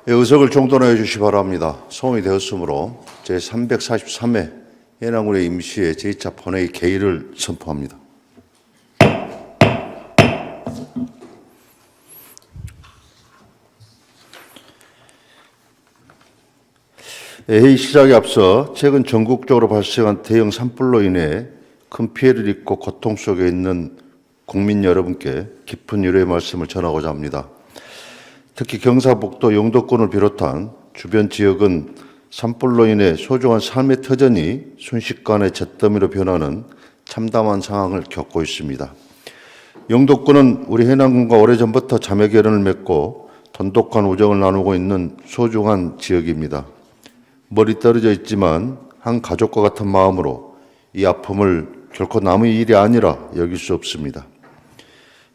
의석을 정돈해 주시기 바랍니다. 소음이 되었으므로 제343회 해남군의 임시회 제2차 본회의 개의를 선포합니다. 회의 시작에 앞서 최근 전국적으로 발생한 대형 산불로 인해 큰 피해를 입고 고통 속에 있는 국민 여러분께 깊은 위로의 말씀을 전하고자 합니다. 특히 경사북도 영도권을 비롯한 주변 지역은 산불로 인해 소중한 삶의 터전이 순식간에 잿더미로 변하는 참담한 상황을 겪고 있습니다. 영도권은 우리 해남군과 오래전부터 자매 결연을 맺고 돈독한 우정을 나누고 있는 소중한 지역입니다. 멀리 떨어져 있지만 한 가족과 같은 마음으로 이 아픔을 결코 남의 일이 아니라 여길 수 없습니다.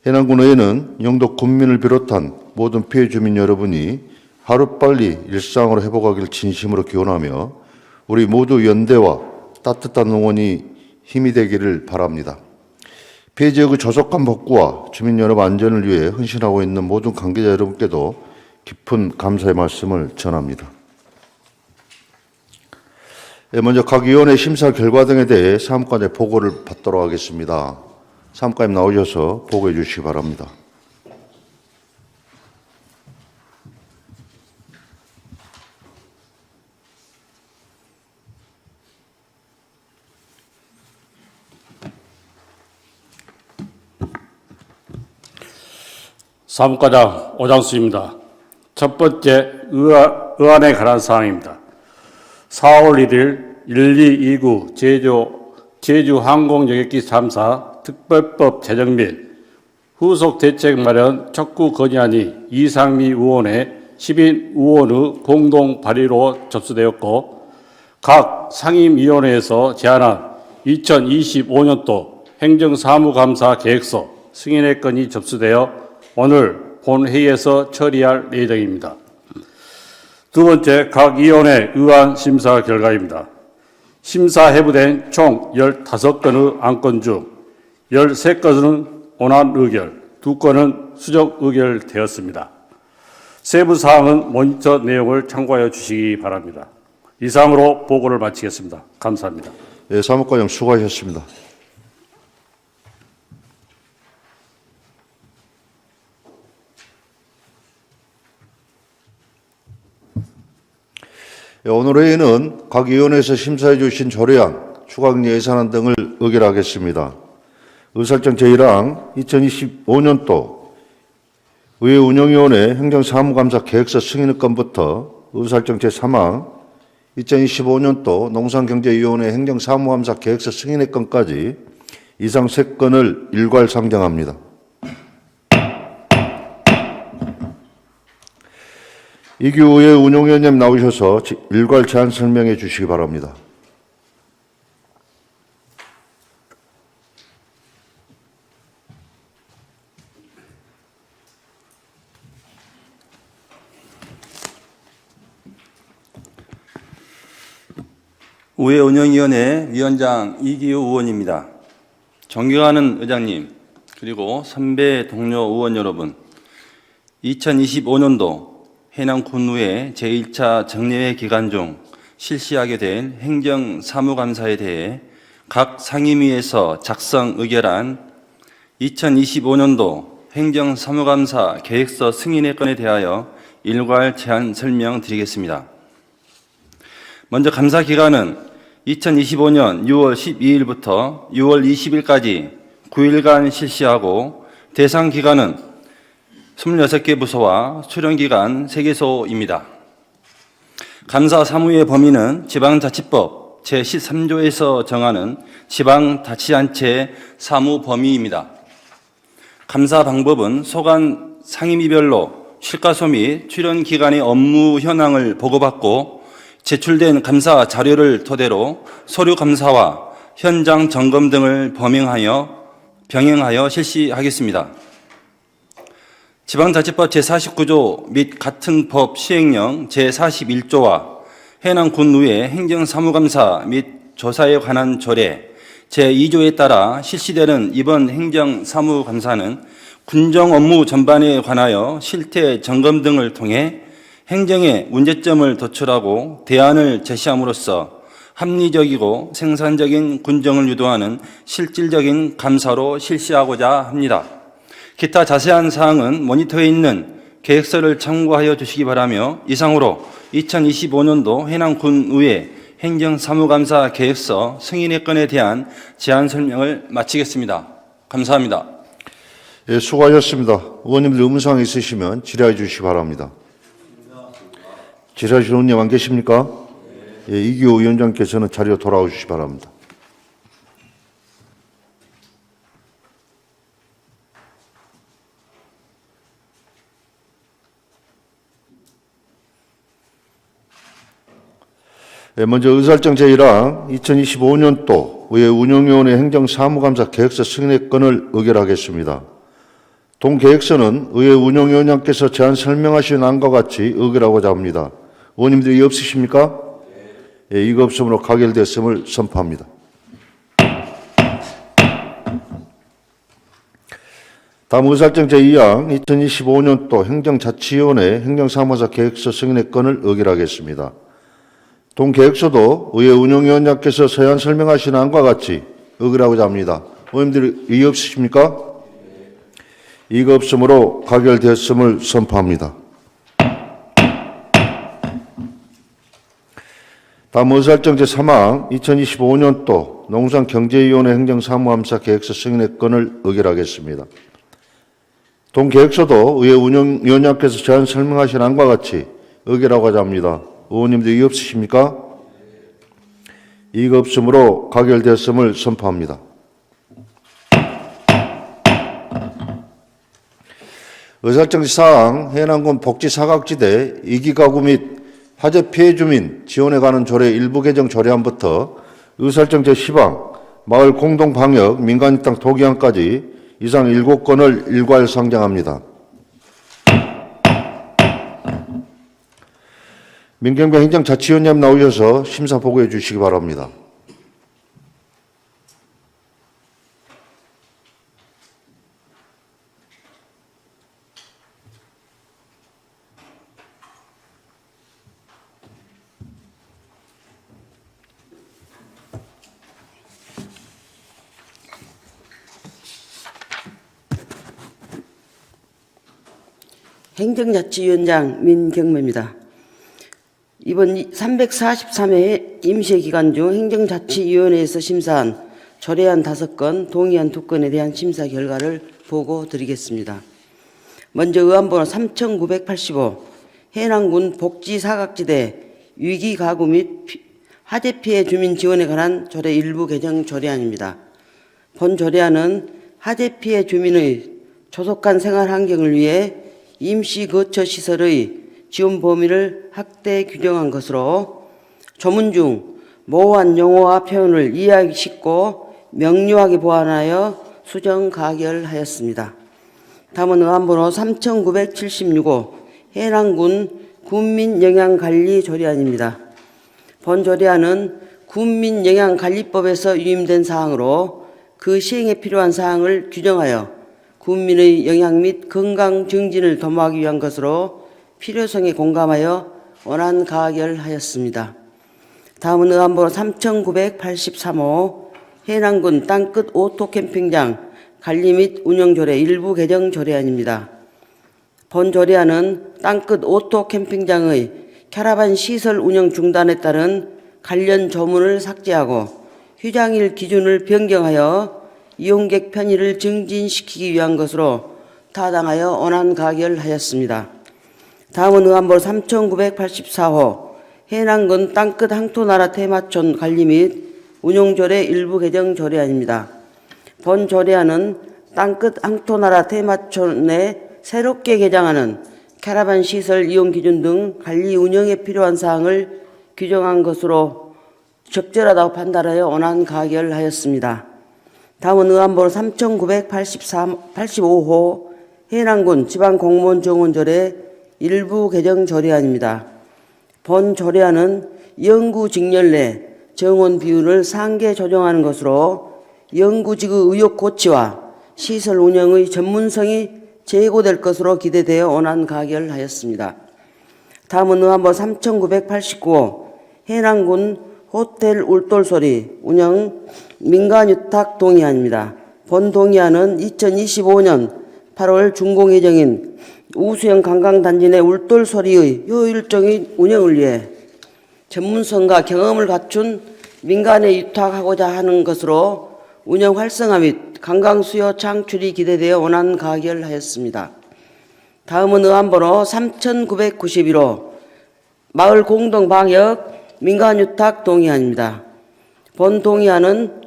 해남군 의회는 영도 군민을 비롯한 모든 피해 주민 여러분이 하루빨리 일상으로 회복하길 진심으로 기원하며 우리 모두 연대와 따뜻한 응원이 힘이 되기를 바랍니다. 피해 지역의 조속한 복구와 주민 여러분 안전을 위해 헌신하고 있는 모든 관계자 여러분께도 깊은 감사의 말씀을 전합니다. 먼저 각 위원회 심사 결과 등에 대해 사무관의 보고를 받도록 하겠습니다. 사무관님 나오셔서 보고해 주시기 바랍니다. 사무과장 오장수입니다. 첫 번째 의안에 관한 사항입니다. 4월 1일 1229 제주항공여객기 3사 특별법 제정 및 후속 대책 마련 촉구 건의안이 이상미 의원의 10인 의원의 공동 발의로 접수되었고 각 상임위원회에서 제안한 2025년도 행정사무감사 계획서 승인의 건이 접수되어 오늘 본회의에서 처리할 예정입니다. 두 번째, 각 위원회 의안 심사 결과입니다. 심사 해부된 총 15건의 안건 중 13건은 온안 의결, 2건은 수정 의결되었습니다. 세부 사항은 모니터 내용을 참고하여 주시기 바랍니다. 이상으로 보고를 마치겠습니다. 감사합니다. 네, 사무관님 수고하셨습니다. 오늘 회의는 각 위원회에서 심사해 주신 조례안, 추가격리 예산안 등을 의결하겠습니다. 의사일정 제1항 2025년도 의회 운영위원회 행정사무감사 계획서 승인의 건부터 의사일정 제3항 2025년도 농산경제위원회 행정사무감사 계획서 승인의 건까지 이상 3건을 일괄 상정합니다. 이규 의회 운영위원님 나오셔서 일괄 제안 설명해 주시기 바랍니다. 의회 운영위원회 위원장 이기우 의원입니다. 존경하는 의장님, 그리고 선배 동료 의원 여러분, 2025년도 해남군의회 제1차 정례회 기간 중 실시하게 된 행정사무감사에 대해 각 상임위에서 작성 의결한 2025년도 행정사무감사 계획서 승인의 건에 대하여 일괄 제안 설명드리겠습니다. 먼저 감사 기간은 2025년 6월 12일부터 6월 20일까지 9일간 실시하고 대상 기간은 26개 부서와 수련기관 3개소입니다. 감사 사무의 범위는 지방자치법 제13조에서 정하는 지방자치단체 사무 범위입니다. 감사 방법은 소관 상임위별로 실과소 및 출연기관의 업무 현황을 보고받고 제출된 감사 자료를 토대로 서류 감사와 현장 점검 등을 병행하여 실시하겠습니다. 지방자치법 제49조 및 같은 법 시행령 제41조와 해남군의회 행정사무감사 및 조사에 관한 조례 제2조에 따라 실시되는 이번 행정사무감사는 군정 업무 전반에 관하여 실태 점검 등을 통해 행정의 문제점을 도출하고 대안을 제시함으로써 합리적이고 생산적인 군정을 유도하는 실질적인 감사로 실시하고자 합니다. 기타 자세한 사항은 모니터에 있는 계획서를 참고하여 주시기 바라며 이상으로 2025년도 해남군의회 행정사무감사 계획서 승인의 건에 대한 제안 설명을 마치겠습니다. 감사합니다. 예, 수고하셨습니다. 의원님들 의문사항 있으시면 질의해 주시기 바랍니다. 질의하실 의원님 안 계십니까? 예, 이기호 위원장께서는 자리로 돌아와 주시기 바랍니다. 예, 먼저 의사일정 제1항 2025년도 의회 운영위원회 행정사무감사 계획서 승인의 건을 의결하겠습니다. 동 계획서는 의회 운영위원장께서 제안 설명하신 안과 같이 의결하고자 합니다. 의원님들이 이의 없으십니까? 예, 이의 없으므로 가결됐음을 선포합니다. 다음 의사일정 제2항 2025년도 행정자치위원회 행정사무감사 계획서 승인의 건을 의결하겠습니다. 동 계획서도 의회 운영위원장께서 서한 설명하신 안과 같이 의결하고자 합니다. 의원님들이 이의 없으십니까? 이의 없으므로 가결되었음을 선포합니다. 다음 의사일정 제3항 2025년도 농산경제위원회 행정사무감사 계획서 승인의 건을 의결하겠습니다. 동 계획서도 의회 운영위원장께서 제안 설명하신 안과 같이 의결하고자 합니다. 의원님들 이의 없으십니까? 이의가 없으므로 가결되었음을 선포합니다. 의사일정 제4항 해남군 복지사각지대 2기 가구 및 화재 피해 주민 지원에 관한 조례 일부 개정 조례안부터 의사일정 제10항 마을 공동방역 민간 땅 토기안까지 이상 7건을 일괄 상정합니다. 민경배 행정자치위원님 나오셔서 심사 보고해 주시기 바랍니다. 행정자치위원장 민경매입니다. 이번 343회 임시기간 중 행정자치위원회에서 심사한 조례안 5건, 동의안 2건에 대한 심사 결과를 보고 드리겠습니다. 먼저 의안번호 3985 해남군 복지사각지대 위기가구 및 화재 피해 주민 지원에 관한 조례 일부 개정 조례안입니다. 본 조례안은 화재 피해 주민의 조속한 생활 환경을 위해 임시거처시설의 지원 범위를 확대 규정한 것으로 조문 중 모호한 용어와 표현을 이해하기 쉽고 명료하게 보완하여 수정 가결하였습니다. 다음은 의안번호 3976호 해남군 군민영양관리 조례안입니다. 본 조례안은 군민영양관리법에서 유임된 사항으로 그 시행에 필요한 사항을 규정하여 군민의 영양 및 건강 증진을 도모하기 위한 것으로 필요성에 공감하여 원안 가결하였습니다. 다음은 의안번호 3983호 해남군 땅끝 오토 캠핑장 관리 및 운영 조례 일부 개정 조례안입니다. 본 조례안은 땅끝 오토 캠핑장의 캐러반 시설 운영 중단에 따른 관련 조문을 삭제하고 휴장일 기준을 변경하여 이용객 편의를 증진시키기 위한 것으로 타당하여 원안 가결하였습니다. 다음은 의안번호 3984호 해남군 땅끝 항토나라 테마촌 관리 및 운용조례 일부 개정 조례안입니다. 본 조례안은 땅끝 항토나라 테마촌에 새롭게 개장하는 캐러반 시설 이용 기준 등 관리 운영에 필요한 사항을 규정한 것으로 적절하다고 판단하여 원안 가결하였습니다. 다음은 의안번호 3985호 해남군 지방공무원 정원조례 일부 개정 조례안입니다. 본 조례안은 영구직렬 내 정원 비율을 상계 조정하는 것으로 영구직의 의욕 고취와 시설 운영의 전문성이 제고될 것으로 기대되어 원안 가결하였습니다. 다음은 의안번 3989호 해남군 호텔 울돌소리 운영 민간유탁 동의안입니다. 본 동의안은 2025년 8월 준공 예정인 우수형 관광단지 내 울돌소리의 효율적인 운영을 위해 전문성과 경험을 갖춘 민간에 유탁하고자 하는 것으로 운영 활성화 및 관광 수요 창출이 기대되어 원안 가결하였습니다. 다음은 의안번호 3991호 마을 공동 방역 민간유탁 동의안입니다. 본 동의안은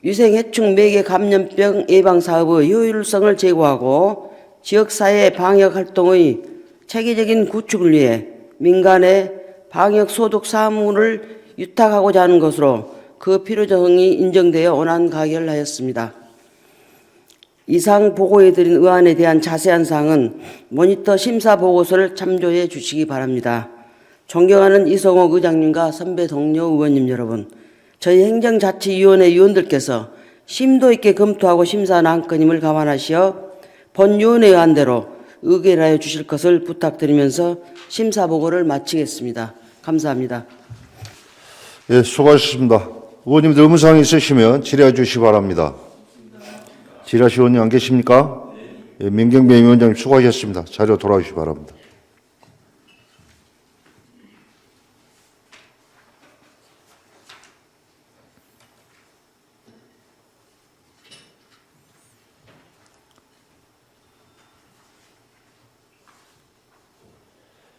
유생해충 매개 감염병 예방 사업의 효율성을 제고하고 지역사회 방역 활동의 체계적인 구축을 위해 민간의 방역 소득 사무를 유탁하고자 하는 것으로 그 필요성이 인정되어 원안 가결하였습니다. 이상 보고해드린 의안에 대한 자세한 사항은 모니터 심사 보고서를 참조해 주시기 바랍니다. 존경하는 이성옥 의장님과 선배 동료 의원님 여러분, 저희 행정자치위원회 위원들께서 심도 있게 검토하고 심사한 안건임을 감안하시어 본 위원회 안대로 의결하여 주실 것을 부탁드리면서 심사 보고를 마치겠습니다. 감사합니다. 예, 수고하셨습니다. 의원님들 의문사항 있으시면 질의해 주시기 바랍니다. 질의하실 의원님 안 계십니까? 예, 민경배 위원장님 수고하셨습니다. 자리로 돌아오시기 바랍니다.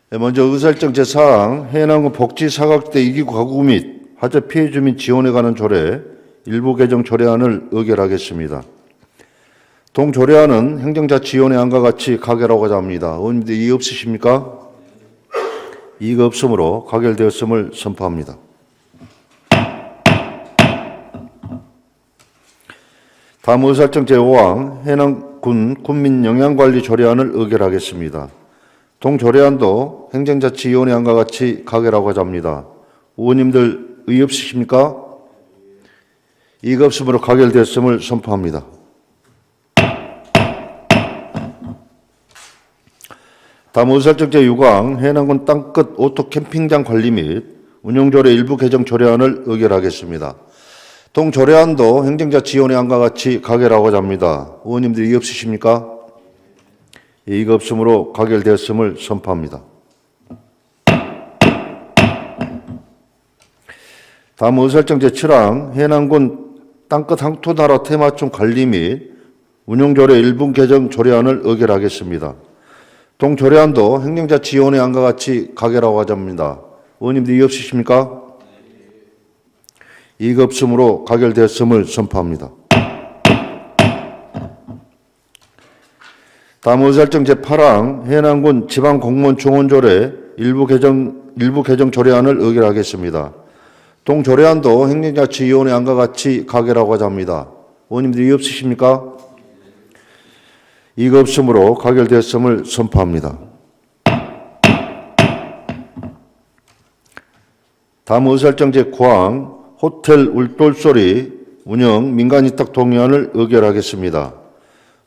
먼저 의사일정 제4항 해남군 복지사각지대 2기 가구 및 화재 피해 주민 지원에 관한 조례 일부 개정 조례안을 의결하겠습니다. 동조례안은 행정자치위원회 안과 같이 가결하고자 합니다. 의원님들 이의 없으십니까? 이의가 없으므로 가결되었음을 선포합니다. 다음 의사일정 제5항 해남군 군민영양관리 조례안을 의결하겠습니다. 동조례안도 행정자치위원회 안과 같이 가결하고자 합니다. 의원님들 의의 없으십니까? 이의가 없으므로 가결되었음을 선포합니다. 다음 의사일정 제6항 해남군 땅끝 오토 캠핑장 관리 및 운영조례 일부 개정 조례안을 의결하겠습니다. 동조례안도 행정자치위원회 안과 같이 가결하고자 합니다. 의원님들 이의 없으십니까? 이의가 없으므로 가결되었음을 선포합니다. 다음 의사일정 제7항 해남군 땅끝 항토나라 테마촌 관리 및 운영조례 일부 개정 조례안을 의결하겠습니다. 동조례안도 행정자치위원회 안과 같이 가결하고자 합니다. 의원님들 이의 없으십니까? 이의가 없으므로 가결되었음을 선포합니다. 다음 의사일정 제8항 해남군 지방공무원 종원조례 일부 개정 조례안을 의결하겠습니다. 동조례안도 행정자치위원회 안과 같이 가결하고자 합니다. 의원님들 이의 없으십니까? 이의가 없으므로 가결되었음을 선포합니다. 다음 의사일정 제9항 호텔 울돌소리 운영 민간위탁 동의안을 의결하겠습니다.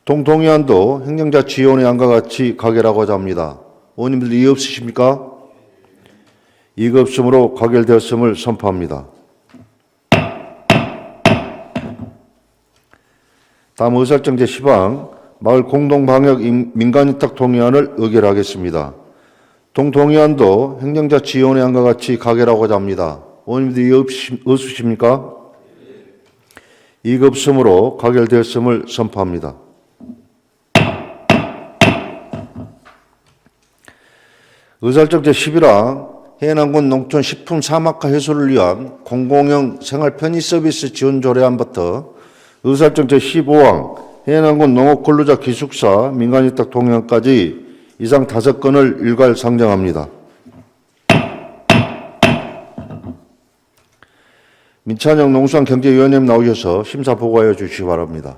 동동의안도 행정자치위원회 안과 같이 가결하고자 합니다. 의원님들 이의 없으십니까? 이의가 없으므로 가결되었음을 선포합니다. 다음 의사일정 제10항 마을 공동방역 민간위탁 동의안을 의결하겠습니다. 동동의안도 행정자치위원회 안과 같이 가결하고자 합니다. 의원님들 이의 없으십니까? 이의가 없으므로 가결되었음을 선포합니다. 의사일정 제11항 해남군 농촌 식품 사막화 해소를 위한 공공형 생활 편의 서비스 지원 조례안부터 의사일정 제15항 해남군 농업근로자 기숙사 민간위탁 동의안까지 이상 5건을 일괄 상정합니다. 민찬영 농수산경제위원님 나오셔서 심사 보고하여 주시기 바랍니다.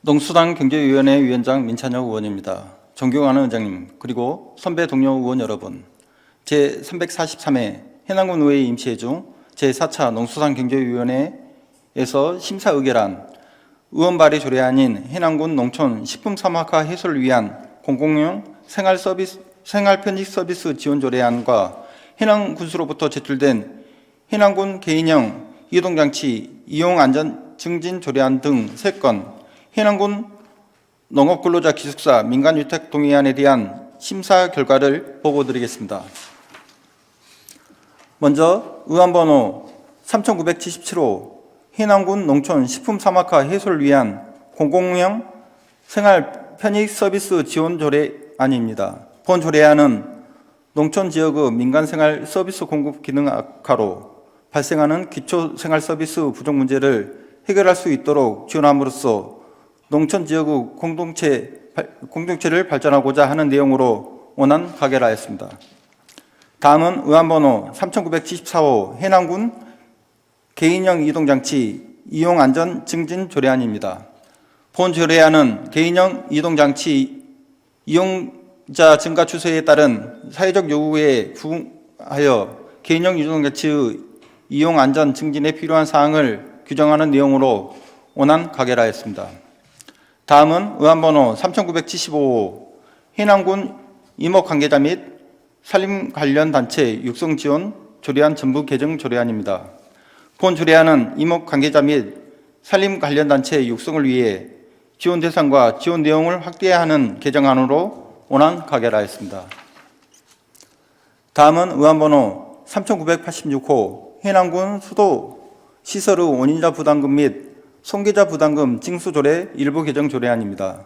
농수당 경제위원회 위원장 민찬혁 의원입니다. 존경하는 의장님, 그리고 선배 동료 의원 여러분, 제343회 해남군 의회 임시회 중 제4차 농수당 경제위원회에서 심사 의결한 의원 발의 조례안인 해남군 농촌 식품 사막화 해소를 위한 공공용 생활 편익 서비스 지원 조례안과 해남 군수로부터 제출된 해남군 개인형 이동장치 이용 안전 증진 조례안 등 3건, 해남군 농업근로자 기숙사 민간위탁 동의안에 대한 심사 결과를 보고드리겠습니다. 먼저 의안번호 3977호 해남군 농촌 식품 사막화 해소를 위한 공공형 생활 편익 서비스 지원 조례안입니다. 본 조례안은 농촌 지역의 민간 생활 서비스 공급 기능 악화로 발생하는 기초 생활 서비스 부족 문제를 해결할 수 있도록 지원함으로써 농촌 지역의 공동체를 발전하고자 하는 내용으로 원안 가결하였습니다. 다음은 의안번호 3974호 해남군 개인형 이동장치 이용 안전 증진 조례안입니다. 본 조례안은 개인형 이동장치 이용자 증가 추세에 따른 사회적 요구에 부응하여 개인형 이동장치의 이용 안전 증진에 필요한 사항을 규정하는 내용으로 원안 가결하였습니다. 다음은 의안번호 3975호 해남군 임업 관계자 및 산림 관련 단체 육성 지원 조례안 전부 개정 조례안입니다. 본 조례안은 임업 관계자 및 산림 관련 단체 육성을 위해 지원 대상과 지원 내용을 확대하는 개정안으로 원안 가결하였습니다. 다음은 의안번호 3986호 해남군 수도 시설의 원인자 부담금 및 손괴자 부담금 징수 조례 일부 개정 조례안입니다.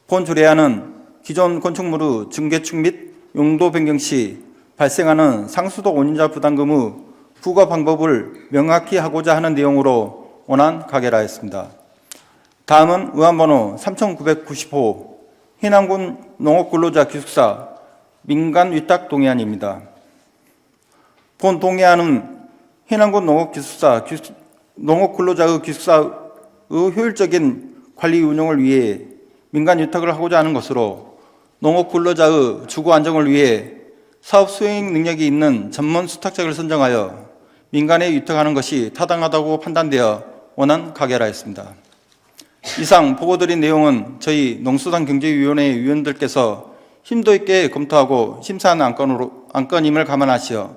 본 조례안은 기존 건축물의 증개축 및 용도 변경 시 발생하는 상수도 원인자 부담금의 부과 방법을 명확히 하고자 하는 내용으로 원안 가결하였습니다. 다음은 의안번호 3990호 해남군 농업근로자 기숙사 민간 위탁 동의안입니다. 본 동의안은 해남군 농업근로자의 기숙사의 효율적인 관리 운영을 위해 민간 위탁을 하고자 하는 것으로 농업근로자의 주거 안정을 위해 사업 수행 능력이 있는 전문 수탁자를 선정하여 민간에 위탁하는 것이 타당하다고 판단되어 원안 가결하였습니다. 이상 보고드린 내용은 저희 농수당 경제위원회 위원들께서 심도 있게 검토하고 심사한 안건임을 감안하시어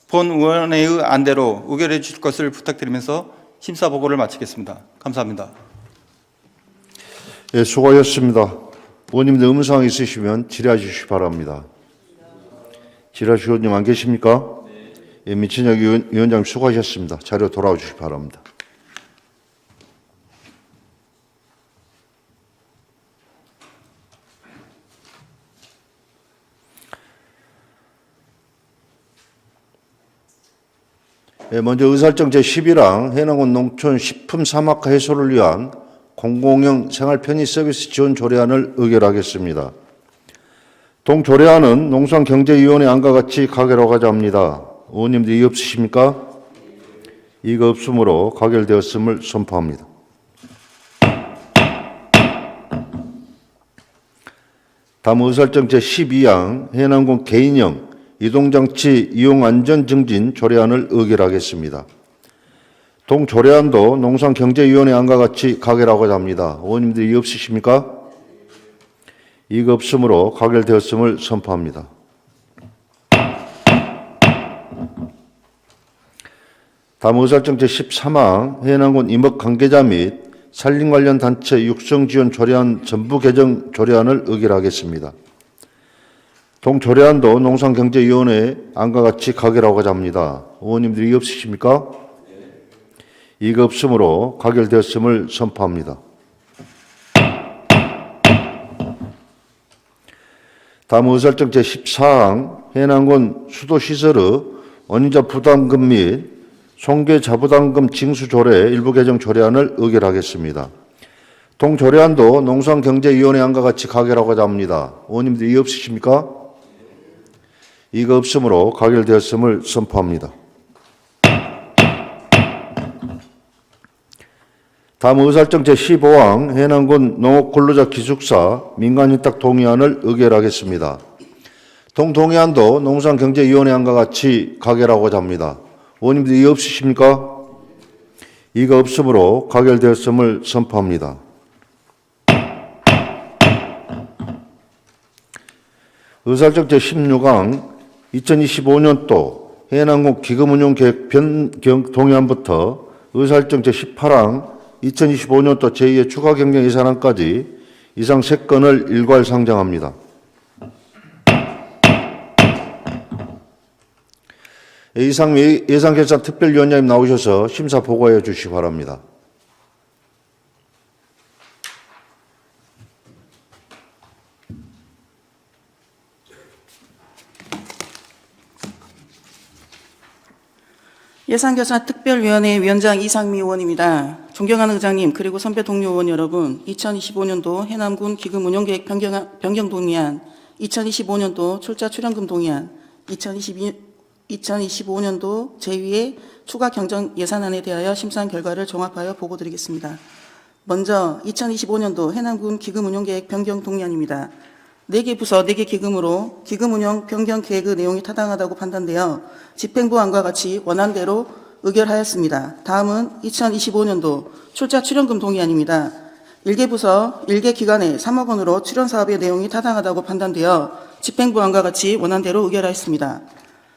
본 의원회의 안대로 의결해 주실 것을 부탁드리면서 심사 보고를 마치겠습니다. 감사합니다. 예, 수고하셨습니다. 의원님들 의문사항 있으시면 질의해 주시기 바랍니다. 질의하실 의원님 안 계십니까? 예, 민찬혁 위원장님 수고하셨습니다. 자료 돌아와 주시기 바랍니다. 예, 먼저 의사일정 제11항 해남군 농촌 식품 사막화 해소를 위한 공공형 생활 편의 서비스 지원 조례안을 의결하겠습니다. 동 조례안은 농수산경제위원회 안과 같이 가결하고자 합니다. 의원님들 이의 없으십니까? 이의가 없으므로 가결되었음을 선포합니다. 다음 의사일정 제12항 해남군 개인형 이동장치 이용안전증진 조례안을 의결하겠습니다. 동 조례안도 농수산경제위원회 안과 같이 가결하고자 합니다. 의원님들 이의 없으십니까? 이의가 없으므로 가결되었음을 선포합니다. 다음 의사일정 제13항 해남군 임업 관계자 및 산림 관련 단체 육성 지원 조례안 전부 개정 조례안을 의결하겠습니다. 동 조례안도 농수산경제위원회 안과 같이 가결하고자 합니다. 의원님들 이의 없으십니까? 이의가 없으므로 가결되었음을 선포합니다. 다음 의사일정 제14항 해남군 수도시설의 원인자 부담금 및 손괴자 부담금 징수 조례 일부 개정 조례안을 의결하겠습니다. 동 조례안도 농수산경제위원회 안과 같이 가결하고자 합니다. 의원님들 이의 없으십니까? 이의가 없으므로 가결되었음을 선포합니다. 다음 의사일정 제15항 해남군 농업근로자 기숙사 민간위탁 동의안을 의결하겠습니다. 동의안도 농산경제위원회 안과 같이 가결하고자 합니다. 의원님들 이의 없으십니까? 이가 없으므로 가결되었음을 선포합니다. 의사일정 제16항 2025년도 해남군 기금운용계획 변경 동의안부터 의사일정 제18항 2025년도 제2의 추가 경정 예산안까지 이상 3건을 일괄 상정합니다. 이상 예산결산 특별위원장님 나오셔서 심사 보고해 주시기 바랍니다. 예산결산특별위원회 위원장 이상미 의원입니다. 존경하는 의장님 그리고 선배 동료 의원 여러분, 2025년도 해남군 기금운용계획 변경 동의안, 2025년도 출자 출연금 동의안, 2025년도 제2의 추가 경정 예산안에 대하여 심사한 결과를 종합하여 보고드리겠습니다. 먼저 2025년도 해남군 기금운용계획 변경 동의안입니다. 4개 부서 4개 기금으로 기금운용 변경 계획의 내용이 타당하다고 판단되어 집행부안과 같이 원안대로 의결하였습니다. 다음은 2025년도 출자 출연금 동의안입니다. 1개 부서 1개 기관에 3억 원으로 출연 사업의 내용이 타당하다고 판단되어 집행부안과 같이 원안대로 의결하였습니다.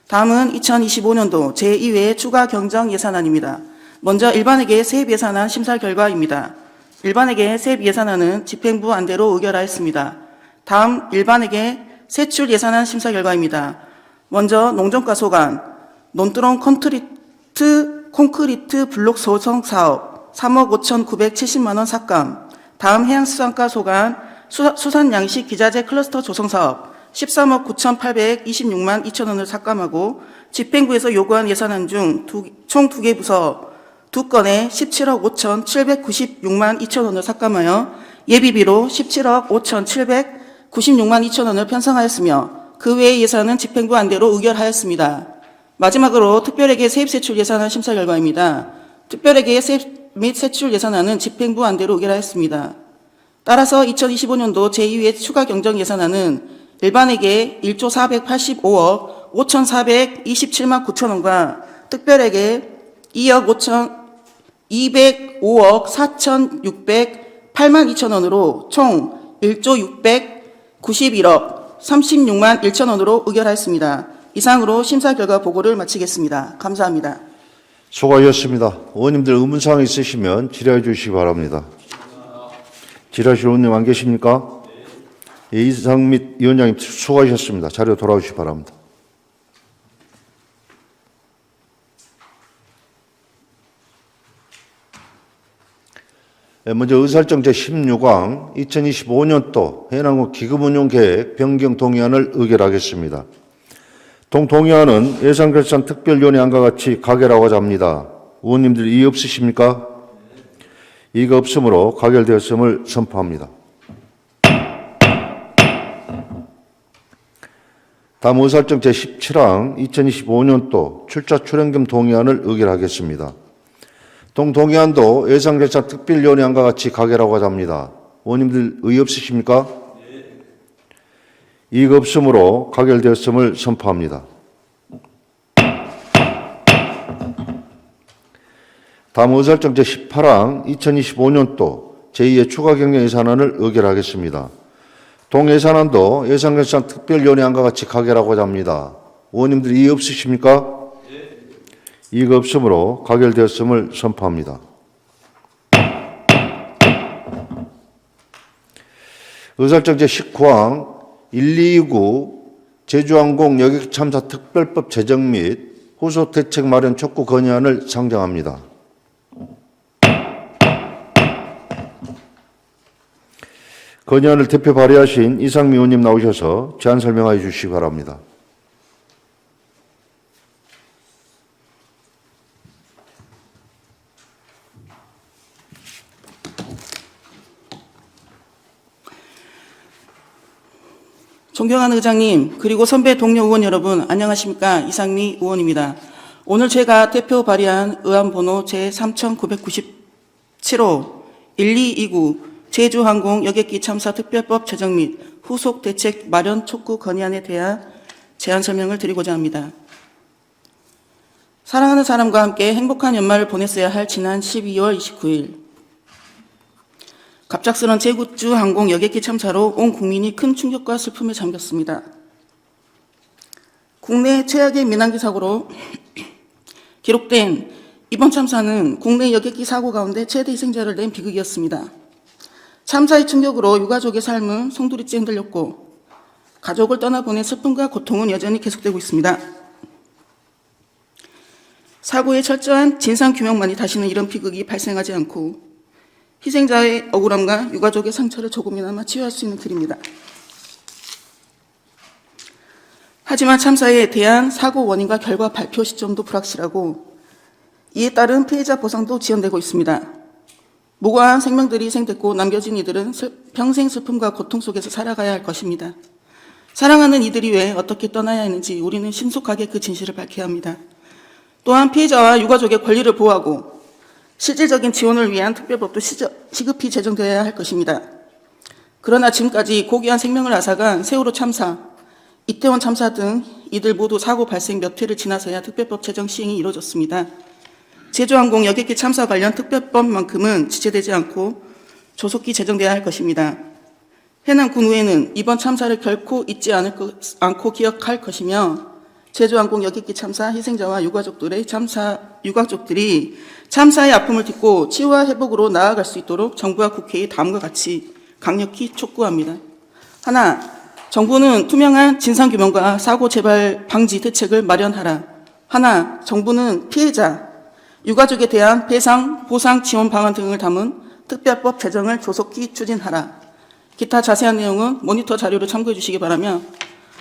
다음은 2025년도 제2회 추가 경정 예산안입니다. 먼저 일반회계 세입 예산안 심사 결과입니다. 일반회계 세입 예산안은 집행부 안대로 의결하였습니다. 다음 일반회계 세출 예산안 심사 결과입니다. 먼저 농정가소관, 논두렁 콘크리트 블록 소성 사업 3억 5,970만 원 삭감. 다음 해양수산가소관 수산양식 기자재 클러스터 조성 사업 13억 9,826만 2천 원을 삭감하고 집행부에서 요구한 예산안 중 총 2개 부서 2건에 17억 5,796만 2천 원을 삭감하여 예비비로 17억 5,796만 2천 원을 편성하였으며 그 외의 예산은 집행부 안대로 의결하였습니다. 마지막으로 특별회계 세입세출 예산안 심사 결과입니다. 특별회계 세입 및 세출 예산안은 집행부 안대로 의결하였습니다. 따라서 2025년도 제2회 추가 경정 예산안은 일반회계 1조 485억 5,427만 9천 원과 특별회계 205억 4,608만 2천 원으로 총 1조 691억 36만 1천 원으로 의결하였습니다. 이상으로 심사 결과 보고를 마치겠습니다. 감사합니다. 수고하셨습니다. 의원님들 의문사항 있으시면 질의해 주시기 바랍니다. 질의하실 의원님 안 계십니까? 예, 이상미 위원장님 수고하셨습니다. 자리로 돌아오시기 바랍니다. 먼저 의사일정 제16항 2025년도 해남군 기금운용계획 변경 동의안을 의결하겠습니다. 동의안은 예산결산 특별위원회 안과 같이 가결하고자 합니다. 의원님들 이의 없으십니까? 이의가 없으므로 가결되었음을 선포합니다. 다음 의사일정 제17항 2025년도 출자 출연금 동의안을 의결하겠습니다. 동의안도 예산결산 특별위원회 안과 같이 가결하고자 합니다. 의원님들 의의 없으십니까? 이의가 없으므로 가결되었음을 선포합니다. 다음 의사일정 제18항 2025년도 제2의 추가 경정 예산안을 의결하겠습니다. 동예산안도 예산결산 특별위원회 안과 같이 가결하고자 합니다. 의원님들 이의 없으십니까? 이의가 없으므로 가결되었음을 선포합니다. 의사일정 제19항 1229 제주항공 여객 참사 특별법 제정 및 후속 대책 마련 촉구 건의안을 상정합니다. 건의안을 대표 발의하신 이상미 의원님 나오셔서 제안 설명하여 주시기 바랍니다. 존경하는 의장님 그리고 선배 동료 의원 여러분 안녕하십니까. 이상미 의원입니다. 오늘 제가 대표 발의한 의안 번호 제3997호 1229 제주항공 여객기 참사 특별법 제정 및 후속 대책 마련 촉구 건의안에 대한 제안 설명을 드리고자 합니다. 사랑하는 사람과 함께 행복한 연말을 보냈어야 할 지난 12월 29일 갑작스런 제주항공 여객기 참사로 온 국민이 큰 충격과 슬픔에 잠겼습니다. 국내 최악의 민항기 사고로 기록된 이번 참사는 국내 여객기 사고 가운데 최대 희생자를 낸 비극이었습니다. 참사의 충격으로 유가족의 삶은 송두리째 흔들렸고 가족을 떠나보낸 슬픔과 고통은 여전히 계속되고 있습니다. 사고의 철저한 진상규명만이 다시는 이런 비극이 발생하지 않고 희생자의 억울함과 유가족의 상처를 조금이나마 치유할 수 있는 길입니다. 하지만 참사에 대한 사고 원인과 결과 발표 시점도 불확실하고 이에 따른 피해자 보상도 지연되고 있습니다. 무고한 생명들이 희생됐고 남겨진 이들은 평생 슬픔과 고통 속에서 살아가야 할 것입니다. 사랑하는 이들이 왜 어떻게 떠나야 하는지 우리는 신속하게 그 진실을 밝혀야 합니다. 또한 피해자와 유가족의 권리를 보호하고 실질적인 지원을 위한 특별법도 시급히 제정되어야 할 것입니다. 그러나 지금까지 고귀한 생명을 앗아간 세월호 참사, 이태원 참사 등 이들 모두 사고 발생 몇 회를 지나서야 특별법 제정 시행이 이루어졌습니다. 제주항공 여객기 참사 관련 특별법만큼은 지체되지 않고 조속히 제정돼야 할 것입니다. 해남 군의회는 이번 참사를 결코 잊지 않고 기억할 것이며 제주항공 여객기 참사 희생자와 유가족들이 참사의 아픔을 딛고 치유와 회복으로 나아갈 수 있도록 정부와 국회에 다음과 같이 강력히 촉구합니다. 하나, 정부는 투명한 진상규명과 사고 재발 방지 대책을 마련하라. 하나, 정부는 피해자, 유가족에 대한 배상, 보상, 지원 방안 등을 담은 특별법 제정을 조속히 추진하라. 기타 자세한 내용은 모니터 자료를 참고해 주시기 바라며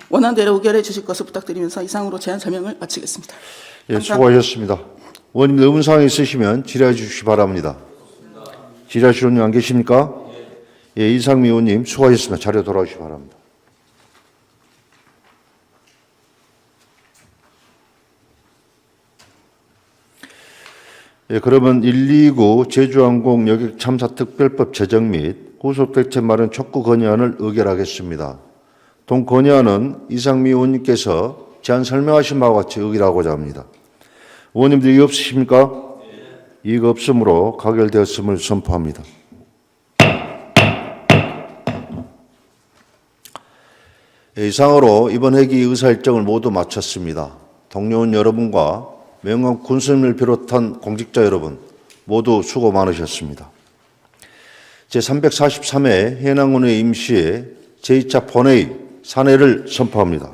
원안대로 의결해 주실 것을 부탁드리면서 이상으로 제안 설명을 마치겠습니다. 예, 수고하셨습니다. 의원님 의문사항 있으시면 질의해 주시기 바랍니다. 질의하실 의원님 안 계십니까? 예, 이상미 의원님 수고하셨습니다. 자료 돌아오시기 바랍니다. 예, 그러면 129 제주항공 여객 참사 특별법 제정 및 후속 대책 마련 촉구 건의안을 의결하겠습니다. 동 건의안은 이상미 의원님께서 제안 설명하신 바와 같이 의결하고자 합니다. 의원님들 이의 없으십니까? 이의가 없으므로 가결되었음을 선포합니다. 예, 이상으로 이번 회기 의사일정을 모두 마쳤습니다. 동료원 여러분과 명강 군수님을 비롯한 공직자 여러분 모두 수고 많으셨습니다. 제343회 해남군의 임시회 제2차 본회의 산회를 선포합니다.